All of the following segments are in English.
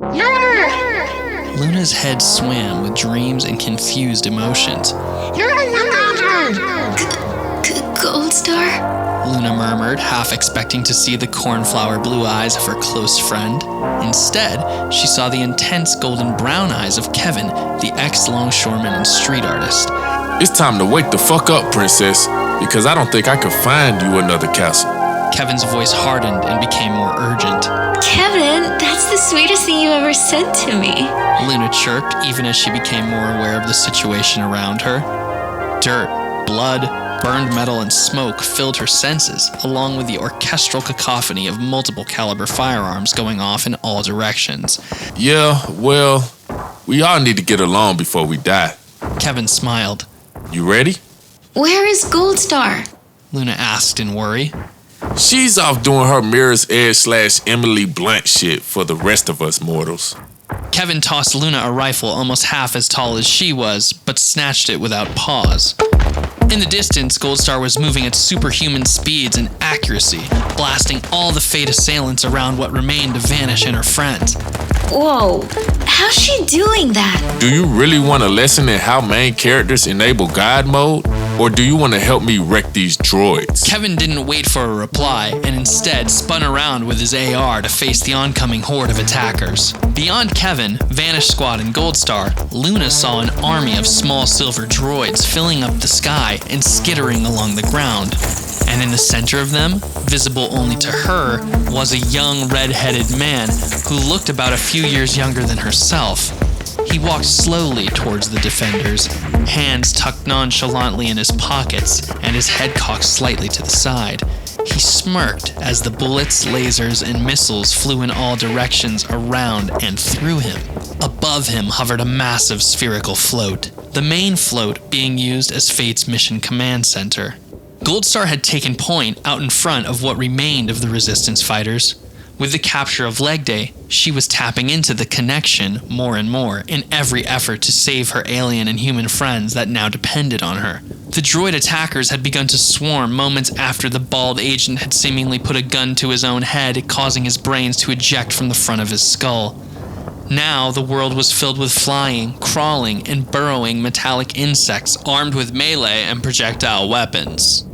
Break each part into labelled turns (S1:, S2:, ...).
S1: Luna's head swam with dreams and confused emotions.
S2: Goldstar?
S1: Luna murmured, half expecting to see the cornflower blue eyes of her close friend. Instead, she saw the intense golden brown eyes of Kevin, the ex-longshoreman and street artist.
S3: It's time to wake the fuck up, princess, because I don't think I could find you another castle.
S1: Kevin's voice hardened and became more urgent.
S2: Kevin, that's the sweetest thing you ever said to me.
S1: Luna chirped, even as she became more aware of the situation around her. Dirt, blood, burned metal, and smoke filled her senses, along with the orchestral cacophony of multiple caliber firearms going off in all directions.
S3: Yeah, well, we all need to get along before we die.
S1: Kevin smiled.
S3: You ready?
S2: Where is Goldstar?
S1: Luna asked in worry.
S3: She's off doing her Mirror's Edge / Emily Blunt shit for the rest of us mortals.
S1: Kevin tossed Luna a rifle almost half as tall as she was, but snatched it without pause. In the distance, Goldstar was moving at superhuman speeds and accuracy, blasting all the fate assailants around what remained to vanish in her friends.
S2: Whoa, how's she doing that?
S3: Do you really want a lesson in how main characters enable God mode? Or do you want to help me wreck these droids?
S1: Kevin didn't wait for a reply, and instead spun around with his AR to face the oncoming horde of attackers. Beyond Kevin, Vanish Squad, and Goldstar, Luna saw an army of small silver droids filling up the sky and skittering along the ground. And in the center of them, visible only to her, was a young red-headed man who looked about a few years younger than herself. He walked slowly towards the defenders, hands tucked nonchalantly in his pockets and his head cocked slightly to the side. He smirked as the bullets, lasers, and missiles flew in all directions around and through him. Above him hovered a massive spherical float, the main float being used as Fate's mission command center. Goldstar had taken point out in front of what remained of the Resistance fighters. With the capture of LEGDAY, she was tapping into the connection more and more in every effort to save her alien and human friends that now depended on her. The droid attackers had begun to swarm moments after the bald agent had seemingly put a gun to his own head, causing his brains to eject from the front of his skull. Now the world was filled with flying, crawling, and burrowing metallic insects armed with melee and projectile weapons.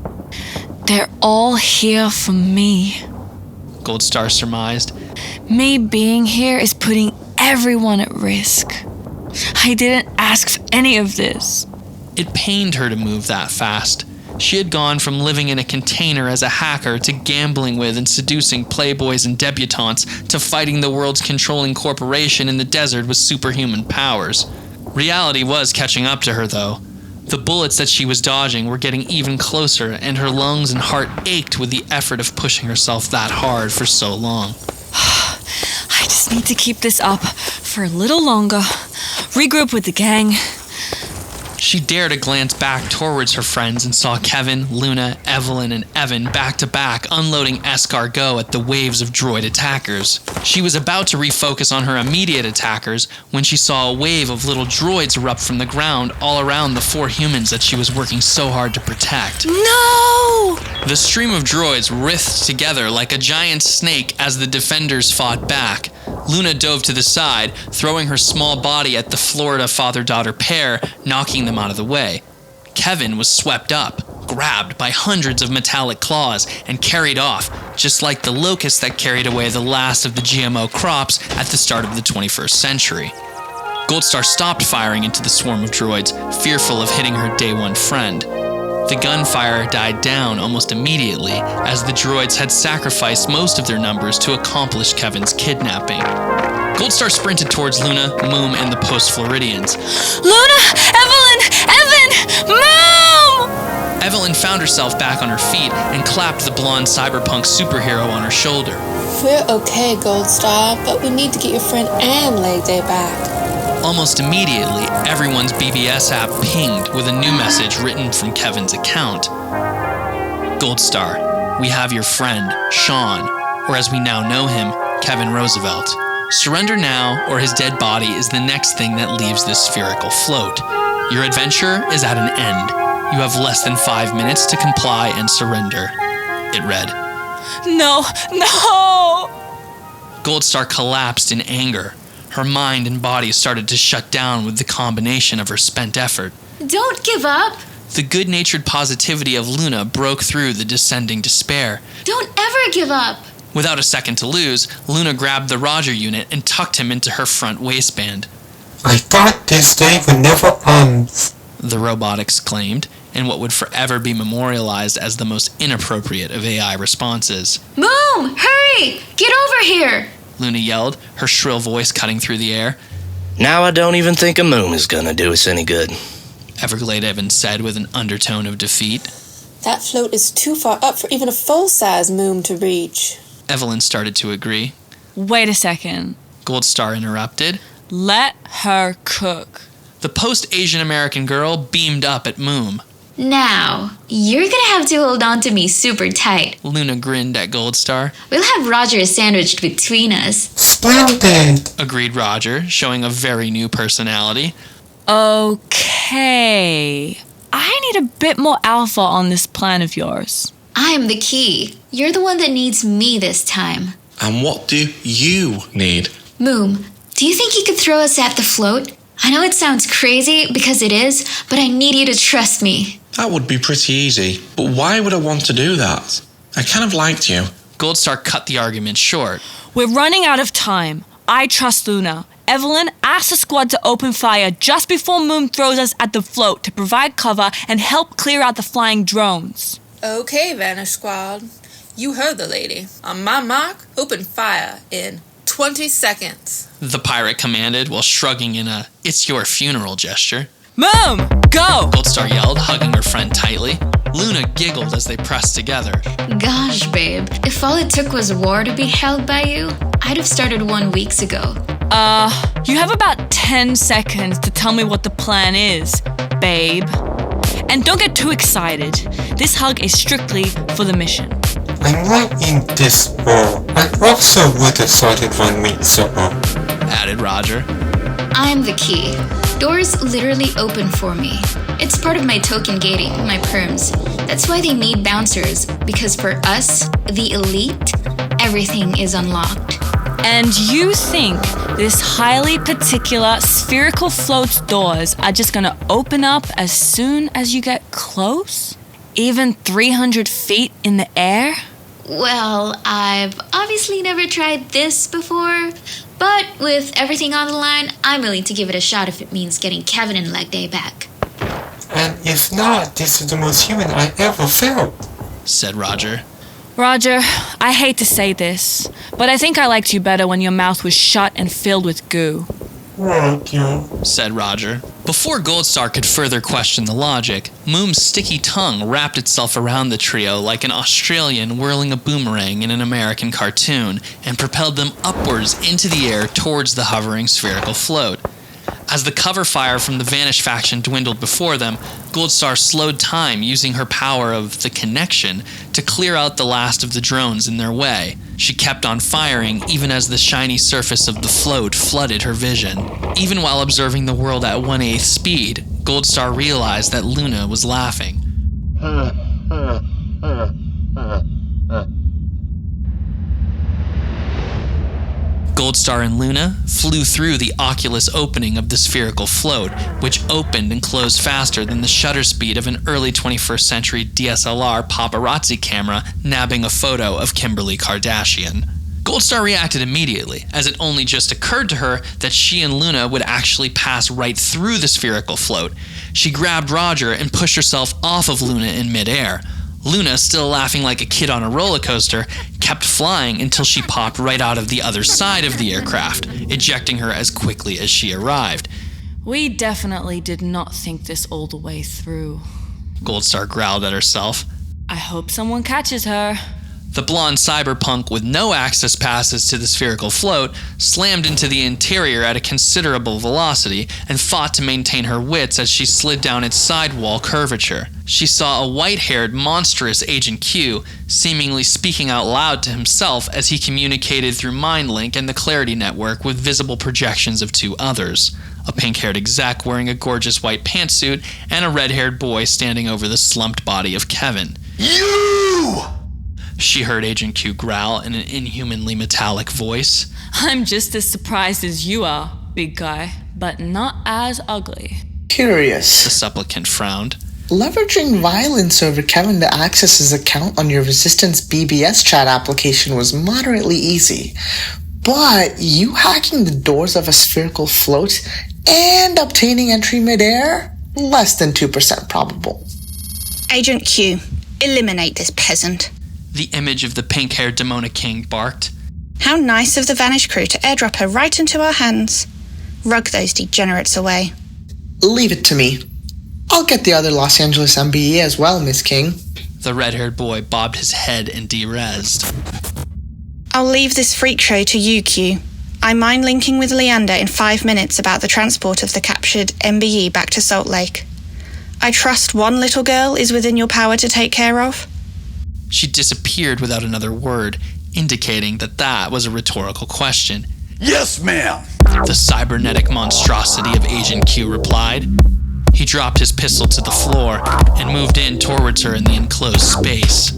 S4: They're all here for me,
S1: Goldstar surmised.
S4: Me being here is putting everyone at risk. I didn't ask for any of this.
S1: It pained her to move that fast. She had gone from living in a container as a hacker to gambling with and seducing playboys and debutantes to fighting the world's controlling corporation in the desert with superhuman powers. Reality was catching up to her, though. The bullets that she was dodging were getting even closer, and her lungs and heart ached with the effort of pushing herself that hard for so long.
S4: I just need to keep this up for a little longer. Regroup with the gang.
S1: She dared to glance back towards her friends and saw Kevin, Luna, Evelyn, and Evan back to back unloading escargot at the waves of droid attackers. She was about to refocus on her immediate attackers when she saw a wave of little droids erupt from the ground all around the 4 humans that she was working so hard to protect.
S4: No!
S1: The stream of droids writhed together like a giant snake as the defenders fought back. Luna dove to the side, throwing her small body at the Florida father-daughter pair, knocking them out of the way. Kevin was swept up, grabbed by hundreds of metallic claws, and carried off, just like the locust that carried away the last of the GMO crops at the start of the 21st century. Goldstar stopped firing into the swarm of droids, fearful of hitting her day one friend. The gunfire died down almost immediately, as the droids had sacrificed most of their numbers to accomplish Kevin's kidnapping. Goldstar sprinted towards Luna, Moom, and the post-Floridians.
S4: Luna! Evelyn! Evan! Mom!
S1: Evelyn found herself back on her feet and clapped the blonde cyberpunk superhero on her shoulder.
S5: We're okay, Goldstar, but we need to get your friend and LEGDAY back.
S1: Almost immediately, everyone's BBS app pinged with a new message written from Kevin's account. Goldstar, we have your friend, Sean, or as we now know him, Kevin Roosevelt. Surrender now, or his dead body is the next thing that leaves this spherical float. Your adventure is at an end. You have less than 5 minutes to comply and surrender. It read.
S4: No!
S1: Goldstar collapsed in anger. Her mind and body started to shut down with the combination of her spent effort.
S2: Don't give up.
S1: The good-natured positivity of Luna broke through the descending despair.
S2: Don't ever give up.
S1: Without a second to lose, Luna grabbed the Roger unit and tucked him into her front waistband.
S6: I thought this day would never end,
S1: The robot exclaimed, in what would forever be memorialized as the most inappropriate of AI responses.
S2: Moom, hurry! Get over here!
S1: Luna yelled, her shrill voice cutting through the air.
S7: Now I don't even think a moon is gonna do us any good,
S1: Everglade Evan said with an undertone of defeat.
S5: That float is too far up for even a full-size moon to reach.
S1: Evelyn started to agree.
S4: Wait a second.
S1: Goldstar interrupted.
S4: Let her cook.
S1: The post-Asian American girl beamed up at Moom.
S2: Now, you're gonna have to hold on to me super tight.
S1: Luna grinned at Goldstar.
S2: We'll have Roger sandwiched between us.
S6: Splendid!
S1: Agreed Roger, showing a very new personality.
S4: Okay. I need a bit more alpha on this plan of yours.
S2: I'm the key. You're the one that needs me this time.
S8: And what do you need?
S2: Moom, do you think you could throw us at the float? I know it sounds crazy, because it is, but I need you to trust me.
S8: That would be pretty easy, but why would I want to do that? I kind of liked you.
S1: Goldstar cut the argument short.
S4: We're running out of time. I trust Luna. Evelyn, ask the squad to open fire just before Moon throws us at the float to provide cover and help clear out the flying drones.
S5: Okay, Vanish Squad. You heard the lady. On my mark, open fire in 20 seconds.
S1: The pirate commanded while shrugging in a "it's your funeral" gesture.
S4: Moon, go!
S1: Goldstar yelled, hugging her friend tightly. Luna giggled as they pressed together.
S2: Gosh, babe, if all it took was war to be held by you, I'd have started 1 week ago.
S4: You have about 10 seconds to tell me what the plan is, babe. And don't get too excited. This hug is strictly for the mission.
S6: I'm not in this war. I also would have started 1 week ago,
S1: Added Roger.
S2: I'm the key. Doors literally open for me. It's part of my token gating, my perms. That's why they need bouncers, because for us, the elite, everything is unlocked.
S4: And you think this highly particular spherical float's doors are just gonna open up as soon as you get close? Even 300 feet in the air?
S2: Well, I've obviously never tried this before, but with everything on the line, I'm willing to give it a shot if it means getting Kevin and LEGDAY back.
S6: and if not, this is the most human I ever felt,
S1: said Roger.
S4: Roger, I hate to say this, but I think I liked you better when your mouth was shut and filled with goo.
S6: Roger,
S1: said Roger. Before Goldstar could further question the logic, Moom's sticky tongue wrapped itself around the trio like an Australian whirling a boomerang in an American cartoon and propelled them upwards into the air towards the hovering spherical float. As the cover fire from the Vanish faction dwindled before them, Goldstar slowed time using her power of the connection to clear out the last of the drones in their way. She kept on firing even as the shiny surface of the float flooded her vision. Even while observing the world at 1/8 speed, Goldstar realized that Luna was laughing. Goldstar and Luna flew through the oculus opening of the spherical float, which opened and closed faster than the shutter speed of an early 21st century DSLR paparazzi camera nabbing a photo of Kimberly Kardashian. Goldstar reacted immediately, as it only just occurred to her that she and Luna would actually pass right through the spherical float. She grabbed Roger and pushed herself off of Luna in midair. Luna, still laughing like a kid on a roller coaster, kept flying until she popped right out of the other side of the aircraft, ejecting her as quickly as she arrived.
S4: We definitely did not think this all the way through.
S1: Goldstar growled at herself.
S4: I hope someone catches her.
S1: The blonde cyberpunk with no access passes to the spherical float slammed into the interior at a considerable velocity and fought to maintain her wits as she slid down its sidewall curvature. She saw a white-haired, monstrous Agent Q seemingly speaking out loud to himself as he communicated through MindLink and the Clarity Network with visible projections of two others. A pink-haired exec wearing a gorgeous white pantsuit and a red-haired boy standing over the slumped body of Kevin.
S8: You!
S1: she heard Agent Q growl in an inhumanly metallic voice.
S4: I'm just as surprised as you are, big guy, but not as ugly.
S9: Curious.
S1: The supplicant frowned.
S9: Leveraging violence over Kevin to access his account on your Resistance BBS chat application was moderately easy. But you hacking the doors of a spherical float and obtaining entry midair? Less than 2% probable.
S2: Agent Q, eliminate this peasant.
S1: The image of the pink-haired Dimona King barked.
S2: How nice of the Vanished crew to airdrop her right into our hands. Rug those degenerates away.
S9: Leave it to me. I'll get the other Los Angeles MBE as well, Miss King.
S1: The red-haired boy bobbed his head and de-rezzed.
S2: I'll leave this freak show to you, Q. I'm mind linking with Liander in 5 minutes about the transport of the captured MBE back to Salt Lake. I trust one little girl is within your power to take care of.
S1: She disappeared without another word, indicating that was a rhetorical question.
S10: Yes, ma'am.
S1: The cybernetic monstrosity of Agent Q replied. He dropped his pistol to the floor and moved in towards her in the enclosed space.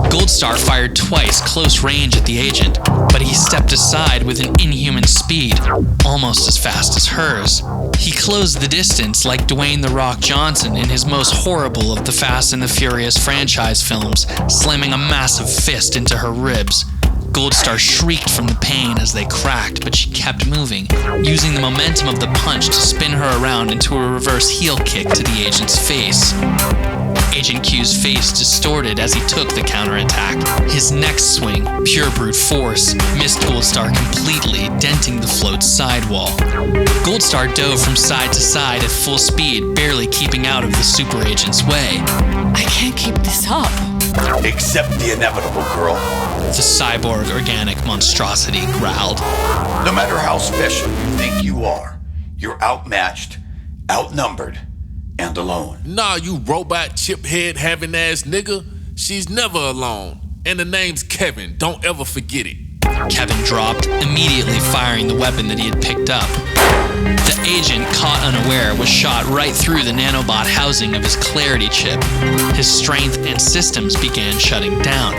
S1: Goldstar fired twice close range at the agent, but he stepped aside with an inhuman speed, almost as fast as hers. He closed the distance like Dwayne "The Rock" Johnson in his most horrible of the Fast and the Furious franchise films, slamming a massive fist into her ribs. Goldstar shrieked from the pain as they cracked, but she kept moving, using the momentum of the punch to spin her around into a reverse heel kick to the agent's face. Agent Q's face distorted as he took the counterattack. His next swing, pure brute force, missed Goldstar completely, denting the float's sidewall. Goldstar dove from side to side at full speed, barely keeping out of the super agent's way.
S4: I can't keep this up.
S10: Accept the inevitable, girl.
S1: The cyborg organic monstrosity growled.
S10: No matter how special you think you are, you're outmatched, outnumbered, and alone.
S3: Nah, you robot chip head having ass nigga. She's never alone. And the name's Kevin. Don't ever forget it.
S1: Kevin dropped, immediately firing the weapon that he had picked up. The agent, caught unaware, was shot right through the nanobot housing of his clarity chip. His strength and systems began shutting down.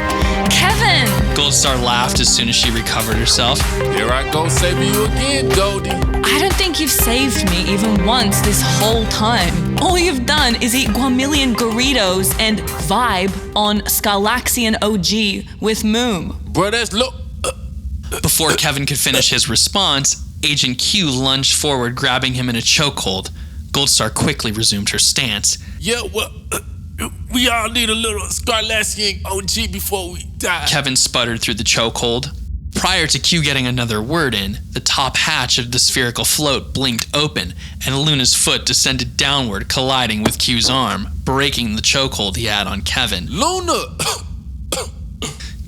S4: Kevin!
S1: Goldstar laughed as soon as she recovered herself.
S3: Here I go saving you again, Goldie.
S4: I don't think you've saved me even once this whole time. All you've done is eat Guamillion Doritos and vibe on Scalaxian OG with Moom.
S3: Bro, that's look.
S1: Before Kevin could finish his response, Agent Q lunged forward, grabbing him in a chokehold. Goldstar quickly resumed her stance.
S3: Yeah, well, we all need a little Scalaxian OG before we die.
S1: Kevin sputtered through the chokehold. Prior to Q getting another word in, the top hatch of the spherical float blinked open, and Luna's foot descended downward, colliding with Q's arm, breaking the chokehold he had on Kevin.
S3: Luna!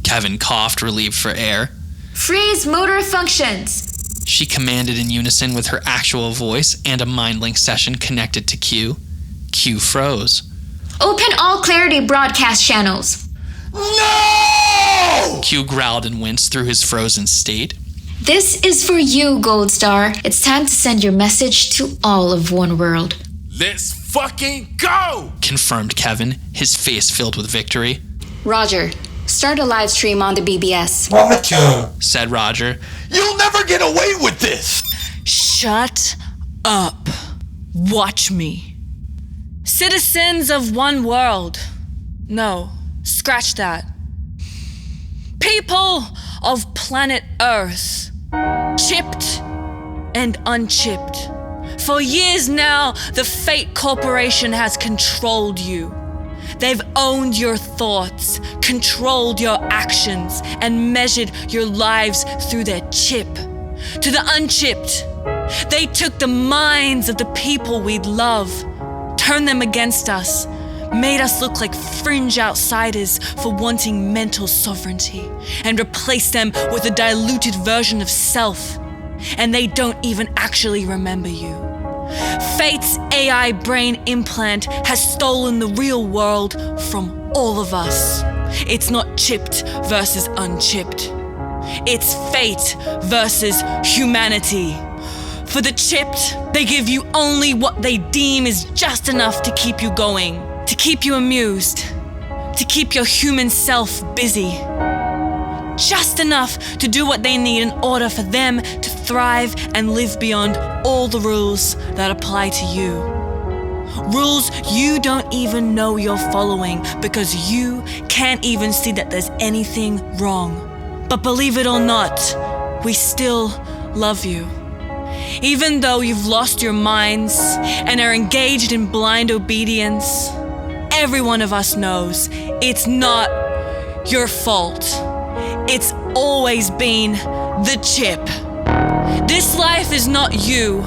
S1: Kevin coughed, relieved for air.
S11: Freeze motor functions!
S1: She commanded in unison with her actual voice and a mind link session connected to Q. Q froze.
S11: Open all clarity broadcast channels.
S10: No!
S1: Q growled and winced through his frozen state.
S11: This is for you, Goldstar. It's time to send your message to all of One World.
S3: Let's fucking go!
S1: Confirmed Kevin, his face filled with victory.
S11: Roger. Start a live stream on the BBS.
S6: Roger,
S1: said Roger.
S10: You'll never get away with this!
S4: Shut up. Watch me. Citizens of One World. No, scratch that. People of planet Earth. Chipped and unchipped. For years now, the Fate Corporation has controlled you. They've owned your thoughts, controlled your actions, and measured your lives through their chip. To the unchipped, they took the minds of the people we'd love, turned them against us, made us look like fringe outsiders for wanting mental sovereignty, and replaced them with a diluted version of self. And they don't even actually remember you. Fate's AI brain implant has stolen the real world from all of us. It's not chipped versus unchipped. It's fate versus humanity. For the chipped, they give you only what they deem is just enough to keep you going, to keep you amused. to keep your human self busy. Just enough to do what they need in order for them to thrive and live beyond all the rules that apply to you. Rules you don't even know you're following because you can't even see that there's anything wrong. But believe it or not, we still love you. Even though you've lost your minds and are engaged in blind obedience, every one of us knows it's not your fault. It's always been the chip. This life is not you.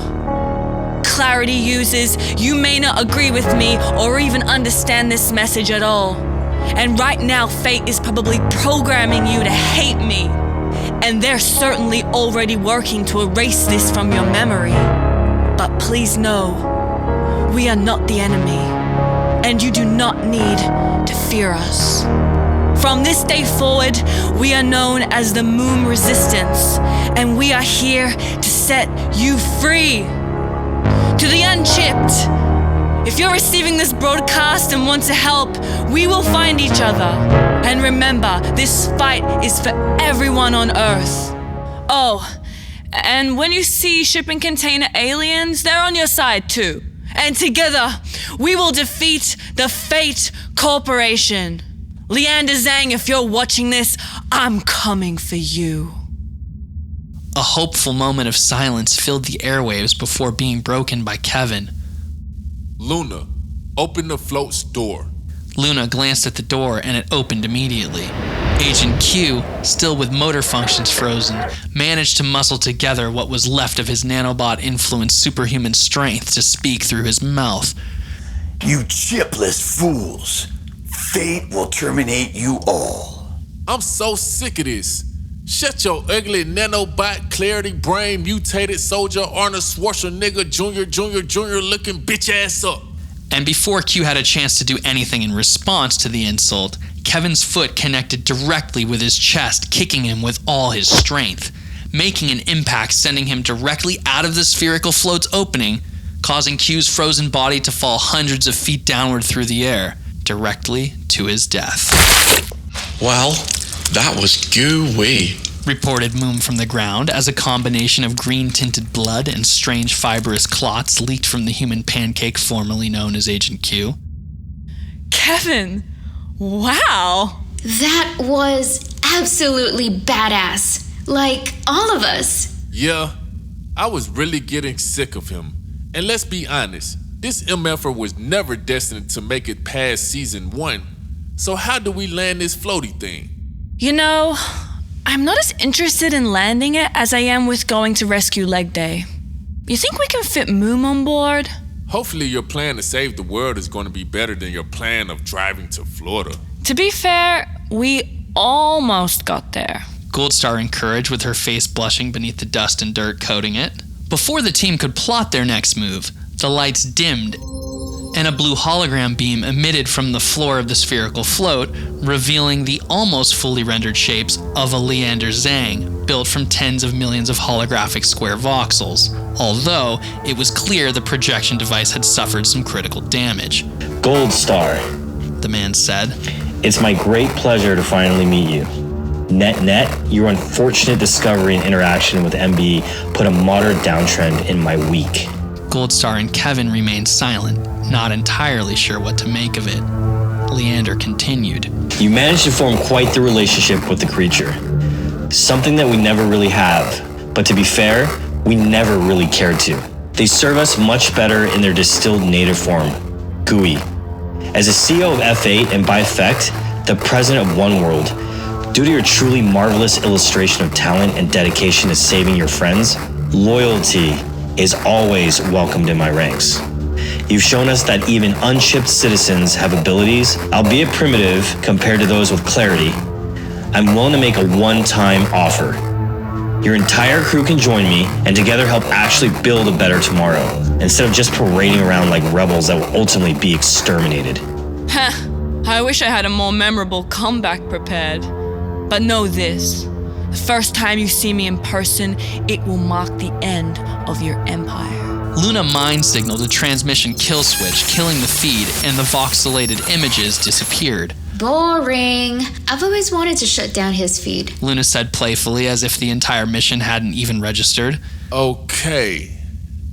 S4: Clarity uses, you may not agree with me or even understand this message at all. And right now, fate is probably programming you to hate me. And they're certainly already working to erase this from your memory. But please know, we are not the enemy. And you do not need to fear us. From this day forward, we are known as the Moon Resistance, and we are here to set you free. To the unchipped, if you're receiving this broadcast and want to help, we will find each other. And remember, this fight is for everyone on Earth. Oh, and when you see shipping container aliens, they're on your side too. And together, we will defeat the Fate Corporation. Liander Xang, if you're watching this, I'm coming for you.
S1: A hopeful moment of silence filled the airwaves before being broken by Kevin.
S3: Luna, open the float's door.
S1: Luna glanced at the door and it opened immediately. Agent Q, still with motor functions frozen, managed to muscle together what was left of his nanobot-influenced superhuman strength to speak through his mouth.
S10: You chipless fools. Fate will terminate you all.
S3: I'm so sick of this. Shut your ugly nanobot clarity brain mutated soldier Arnold Schwarzenegger Jr. looking bitch ass up.
S1: And before Q had a chance to do anything in response to the insult, Kevin's foot connected directly with his chest, kicking him with all his strength, making an impact sending him directly out of the spherical float's opening, causing Q's frozen body to fall hundreds of feet downward through the air, directly to his death.
S8: Well, that was gooey,
S1: reported Moom from the ground as a combination of green-tinted blood and strange fibrous clots leaked from the human pancake formerly known as Agent Q.
S4: Kevin, wow!
S11: That was absolutely badass. Like all of us.
S3: Yeah, I was really getting sick of him. And let's be honest, this MFer was never destined to make it past season 1. So how do we land this floaty thing?
S4: You know, I'm not as interested in landing it as I am with going to rescue LEGDAY. You think we can fit Moom on board?
S3: Hopefully your plan to save the world is going to be better than your plan of driving to Florida.
S4: To be fair, we almost got there.
S1: Goldstar encouraged with her face blushing beneath the dust and dirt coating it. Before the team could plot their next move, the lights dimmed and a blue hologram beam emitted from the floor of the spherical float, revealing the almost fully rendered shapes of a Liander Xang, built from tens of millions of holographic square voxels, although it was clear the projection device had suffered some critical damage.
S12: Goldstar,
S1: the man said.
S12: It's my great pleasure to finally meet you. Net, your unfortunate discovery and interaction with MB put a moderate downtrend in my week.
S1: Goldstar and Kevin remained silent, not entirely sure what to make of it. Liander continued.
S12: You managed to form quite the relationship with the creature. Something that we never really have. But to be fair, we never really cared to. They serve us much better in their distilled native form, GUI. As a CEO of F8 and by effect, the president of One World, due to your truly marvelous illustration of talent and dedication to saving your friends, loyalty is always welcomed in my ranks. You've shown us that even unshipped citizens have abilities, albeit primitive compared to those with clarity. I'm willing to make a one-time offer. Your entire crew can join me and together help actually build a better tomorrow, instead of just parading around like rebels that will ultimately be exterminated.
S4: I wish I had a more memorable comeback prepared. But know this, the first time you see me in person, it will mark the end of your empire.
S1: Luna mind signaled a transmission kill switch, killing the feed, and the voxelated images disappeared.
S11: Boring. I've always wanted to shut down his feed.
S1: Luna said playfully, as if the entire mission hadn't even registered.
S3: Okay.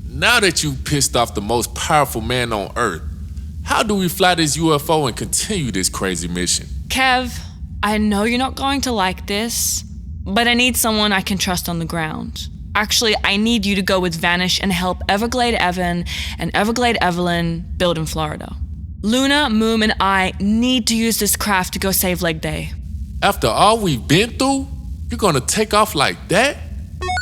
S3: Now that you've pissed off the most powerful man on Earth, how do we fly this UFO and continue this crazy mission?
S4: Kev, I know you're not going to like this, but I need someone I can trust on the ground. Actually, I need you to go with Vanish and help Everglade Evan and Everglade Evelyn build in Florida. Luna, Moom, and I need to use this craft to go save LEGDAY.
S3: After all we've been through, you're gonna take off like that?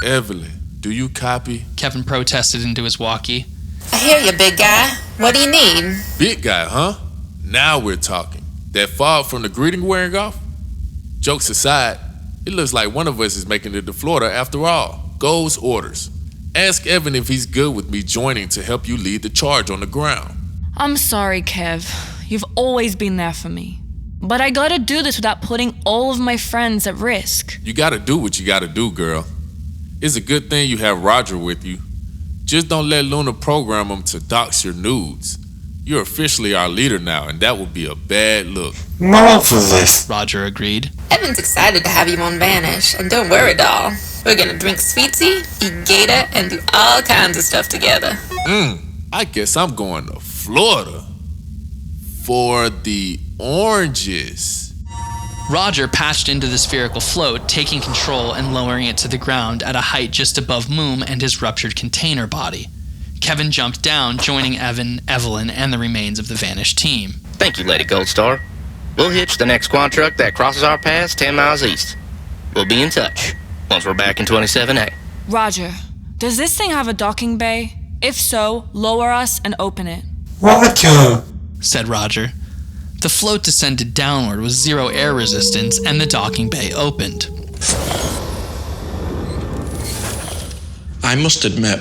S3: Evelyn, do you copy?
S1: Kevin protested into his walkie.
S5: I hear you, big guy. What do you need?
S3: Big guy, huh? Now we're talking. That fog from the greeting wearing off? Jokes aside, it looks like one of us is making it to Florida after all. Goals orders. Ask Evan if he's good with me joining to help you lead the charge on the ground.
S4: I'm sorry, Kev. You've always been there for me. But I gotta do this without putting all of my friends at risk.
S3: You gotta do what you gotta do, girl. It's a good thing you have Roger with you. Just don't let Luna program him to dox your nudes. You're officially our leader now, and that would be a bad look.
S6: Marvelous.
S1: Roger agreed.
S5: Evan's excited to have you on Vanish, and don't worry, doll. We're gonna drink sweet tea, eat gator, and do all kinds of stuff together.
S3: I guess I'm going to Florida for the oranges.
S1: Roger patched into the spherical float, taking control and lowering it to the ground at a height just above Moom and his ruptured container body. Kevin jumped down, joining Evan, Evelyn, and the remains of the vanished team.
S7: Thank you, Lady Goldstar. We'll hitch the next quad truck that crosses our paths 10 miles east. We'll be in touch once we're back in 27A.
S4: Roger, does this thing have a docking bay? If so, lower us and open it.
S6: Roger,
S1: said Roger. The float descended downward with zero air resistance, and the docking bay opened.
S8: I must admit,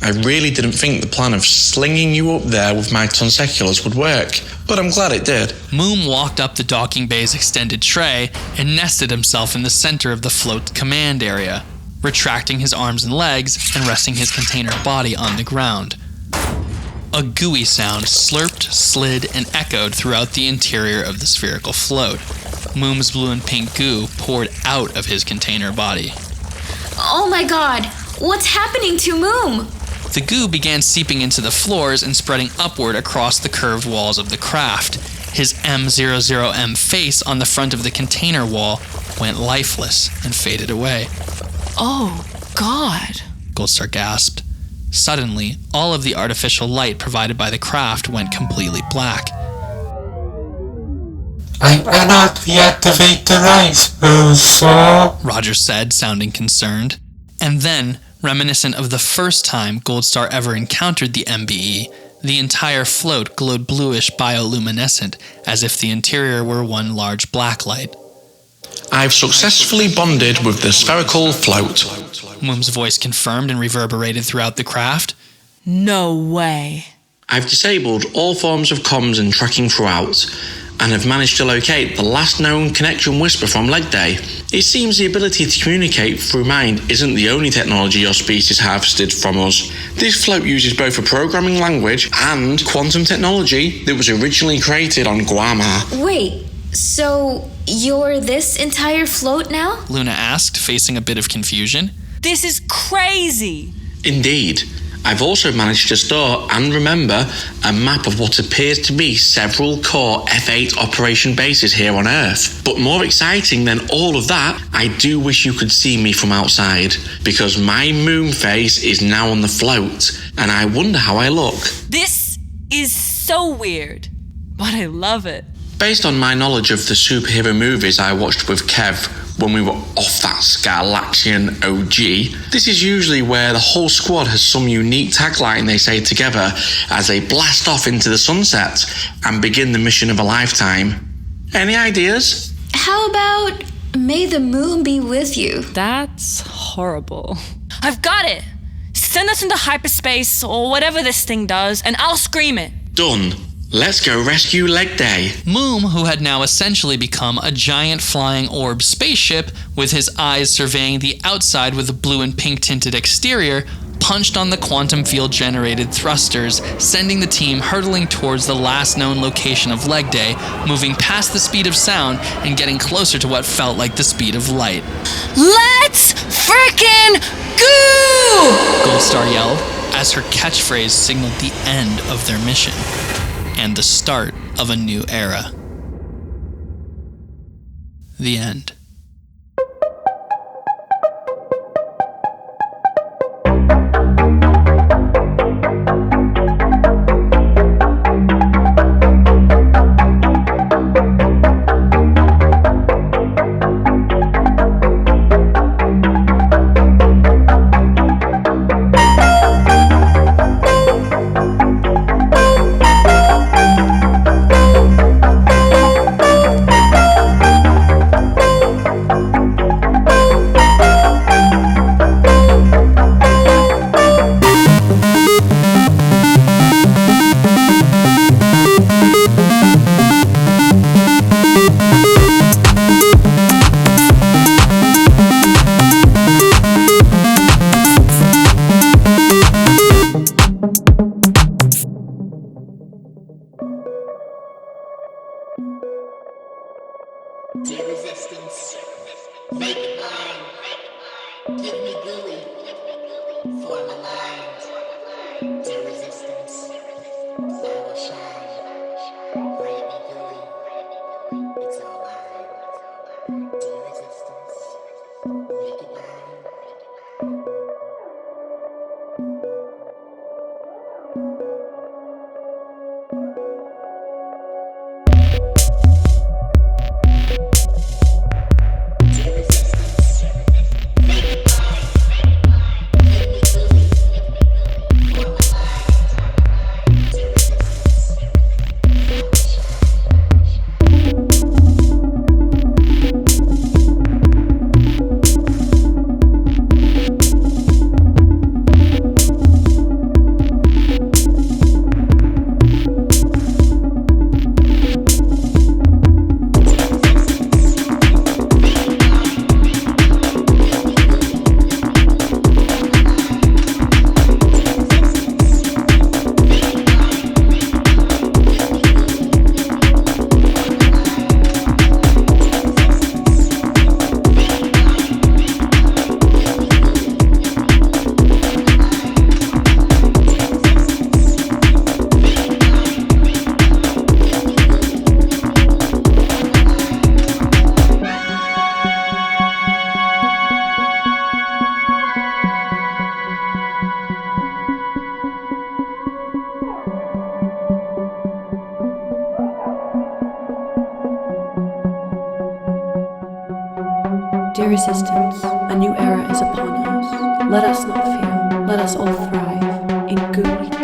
S8: I really didn't think the plan of slinging you up there with my tonseculars would work, but I'm glad it did.
S1: Moom walked up the docking bay's extended tray and nested himself in the center of the float's command area, retracting his arms and legs and resting his container body on the ground. A gooey sound slurped, slid, and echoed throughout the interior of the spherical float. Moom's blue and pink goo poured out of his container body.
S11: Oh my god, what's happening to Moom?
S1: The goo began seeping into the floors and spreading upward across the curved walls of the craft. His m00m face on the front of the container wall went lifeless and faded away.
S4: Oh, God,
S1: Goldstar gasped. Suddenly, all of the artificial light provided by the craft went completely black.
S6: I cannot reactivate the lights, so...
S1: Roger said, sounding concerned. And then, reminiscent of the first time Goldstar ever encountered the MBE, the entire float glowed bluish bioluminescent, as if the interior were one large black light.
S8: I've successfully bonded with the spherical float.
S1: Moom's voice confirmed and reverberated throughout the craft.
S4: No way.
S8: I've disabled all forms of comms and tracking throughout, and have managed to locate the last known connection whisper from LEGDAY. It seems the ability to communicate through mind isn't the only technology your species harvested from us. This float uses both a programming language and quantum technology that was originally created on Guama.
S11: Wait, so you're this entire float now?
S1: Luna asked, facing a bit of confusion.
S4: This is crazy.
S8: Indeed. I've also managed to store and remember a map of what appears to be several core F8 operation bases here on Earth. But more exciting than all of that, I do wish you could see me from outside, because my moon face is now on the float, and I wonder how I look.
S4: This is so weird, but I love it.
S8: Based on my knowledge of the superhero movies I watched with Kev when we were off that Scarlaxian OG, this is usually where the whole squad has some unique tagline they say together as they blast off into the sunset and begin the mission of a lifetime. Any ideas?
S11: How about may the moon be with you?
S4: That's horrible. I've got it. Send us into hyperspace or whatever this thing does, and I'll scream it.
S8: Done. Let's go rescue LEGDAY.
S1: Moom, who had now essentially become a giant flying orb spaceship with his eyes surveying the outside with a blue and pink tinted exterior, punched on the quantum field-generated thrusters, sending the team hurtling towards the last known location of LEGDAY, moving past the speed of sound and getting closer to what felt like the speed of light.
S4: Let's frickin' go!
S1: Goldstar yelled as her catchphrase signaled the end of their mission and the start of a new era. The end.
S13: Dear Resistance, a new era is upon us. Let us not fear. Let us all thrive in gooey